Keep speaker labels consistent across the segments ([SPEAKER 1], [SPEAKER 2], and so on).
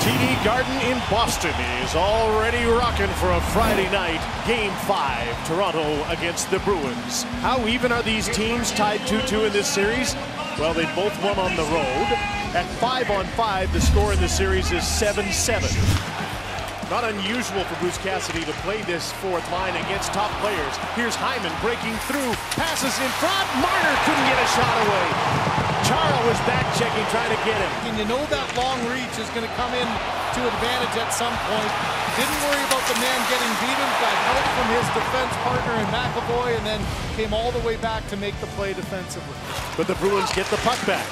[SPEAKER 1] TD Garden in Boston is already rocking for a Friday night. Game 5, Toronto against the Bruins. How even are these teams tied 2-2 in this series? Well, they both won on the road. At 5-on-5, the score in the series is 7-7. Not unusual for Bruce Cassidy to play this fourth line against top players. Here's Hyman breaking through, passes in front. Marner couldn't get a shot away. Chara was back checking, trying to get him.
[SPEAKER 2] And you know that long reach is going to come in to advantage at some point. Didn't worry about the man getting beaten, got help from his defense partner in McAvoy, and then came all the way back to make the play defensively.
[SPEAKER 1] But the Bruins get the puck back.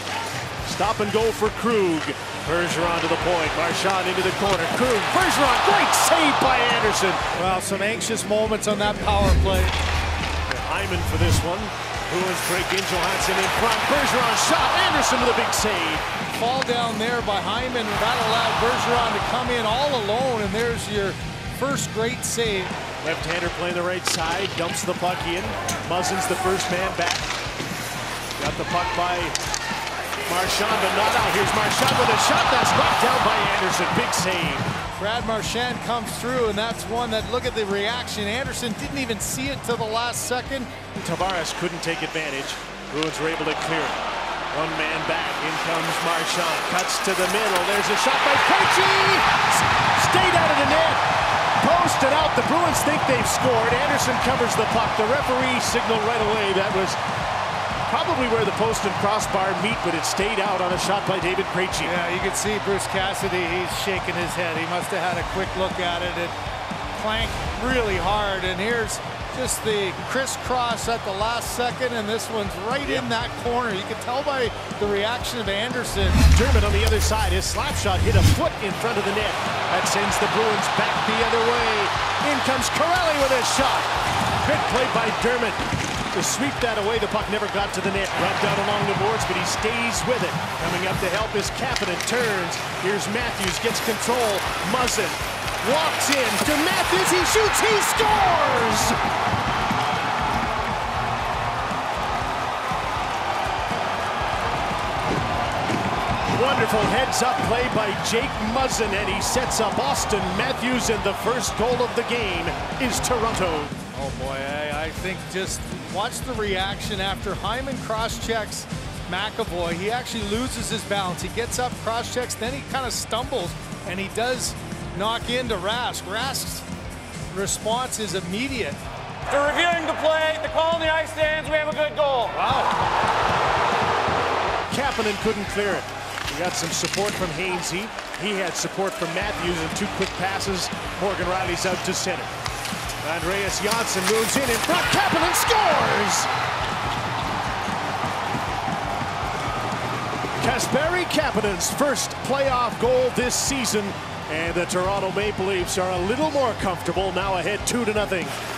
[SPEAKER 1] Stop and go for Krug. Bergeron to the point. Marchand into the corner. Krug. Bergeron. Great save by Anderson.
[SPEAKER 2] Well, some anxious moments on that power play.
[SPEAKER 1] Hyman for this one. Bruins break in. Johansson in front. Bergeron shot. Anderson with a big save.
[SPEAKER 2] Fall down there by Hyman. That allowed Bergeron to come in all alone, and there's your first great save.
[SPEAKER 1] Left-hander playing the right side. Dumps the puck in. Muzzin's the first man back. Got the puck by Marchand, but not out. Here's Marchand with a shot that's knocked down by Anderson. Big save.
[SPEAKER 2] Brad Marchand comes through, and that's one that, look at the reaction. Anderson didn't even see it till the last second.
[SPEAKER 1] Tavares couldn't take advantage. Bruins were able to clear it. One man back. In comes Marchand. Cuts to the middle. There's a shot by Krejci. Stayed out of the net. Post and out. The Bruins think they've scored. Anderson covers the puck. The referee signaled right away that was probably where the post and crossbar meet, but it stayed out on a shot by David Krejci.
[SPEAKER 2] Yeah, you can see Bruce Cassidy, he's shaking his head. He must have had a quick look at it. It clanked really hard, and here's just the crisscross at the last second, and this one's right in that corner. You can tell by the reaction of Anderson.
[SPEAKER 1] Dermott on the other side. His slap shot hit a foot in front of the net. That sends the Bruins back the other way. In comes Corelli with a shot. Good play by Dermott to sweep that away. The puck never got to the net. Rubbed out along the boards, but he stays with it. Coming up to help is Kapanen. Turns. Here's Matthews. Gets control. Muzzin walks in to Matthews. He shoots. He scores! Wonderful heads-up play by Jake Muzzin, and he sets up Auston Matthews, and the first goal of the game is Toronto.
[SPEAKER 2] Oh boy, I think just watch the reaction after Hyman cross-checks McAvoy. He actually loses his balance. He gets up, cross-checks, then he kind of stumbles, and he does knock into Rask. Rask's response is immediate.
[SPEAKER 3] They're reviewing the play. The call in the ice stands. We have a good goal.
[SPEAKER 2] Wow.
[SPEAKER 1] Kapanen couldn't clear it. He got some support from Hainsey. He had support from Matthews, and two quick passes. Morgan Riley's out to center. Andreas Janssen moves in front. Kapanen scores! Kasperi Kapanen's first playoff goal this season, and the Toronto Maple Leafs are a little more comfortable, now ahead 2-0.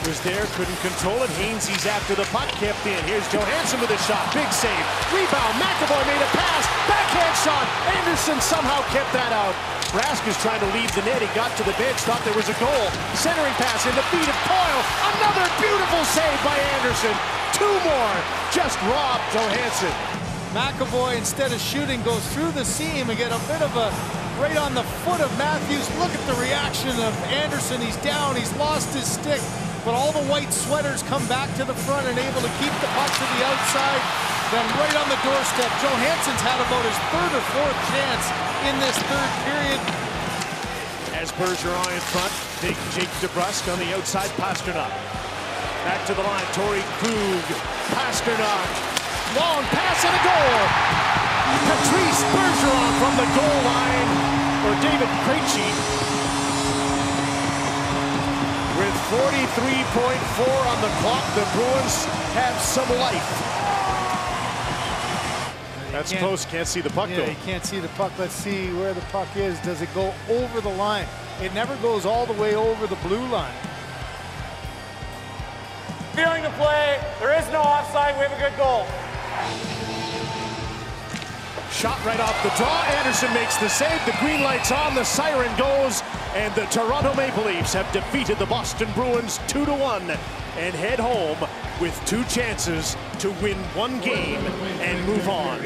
[SPEAKER 1] Was there, couldn't control it. Hainsey's after the puck, kept in. Here's Johansson with a shot, big save. Rebound, McAvoy made a pass, backhand shot. Anderson somehow kept that out. Rask is trying to leave the net. He got to the bench, thought there was a goal. Centering pass in the feet of Coyle. Another beautiful save by Anderson. Two more, just robbed Johansson.
[SPEAKER 2] McAvoy, instead of shooting, goes through the seam and get a bit of a right on the foot of Matthews. Look at the reaction of Anderson. He's down, he's lost his stick, but all the white sweaters come back to the front and able to keep the puck to the outside. Then right on the doorstep, Johansson's had about his third or fourth chance in this third period.
[SPEAKER 1] As Bergeron in front, big Jake DeBrusk on the outside, Pastrnak. Back to the line, Torrey Krug, Pastrnak, long pass and a goal. Patrice Bergeron from the goal line, or David Krejci. With 43.4 on the clock, the Bruins have some life. That's close, can't see the puck though.
[SPEAKER 2] You can't see the puck. Let's see where the puck is. Does it go over the line? It never goes all the way over the blue line.
[SPEAKER 3] Feeling the play. There is no offside. We have a good goal.
[SPEAKER 1] Shot right off the draw. Anderson makes the save. The green light's on. The siren goes. And the Toronto Maple Leafs have defeated the Boston Bruins 2-1 and head home with two chances to win one game and move on.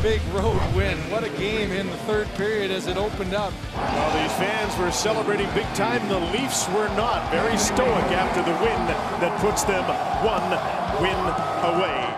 [SPEAKER 2] big road win. What a game in the third period as it opened up.
[SPEAKER 1] Well, these fans were celebrating big time. The Leafs were not. Very stoic after the win that puts them 1 win away.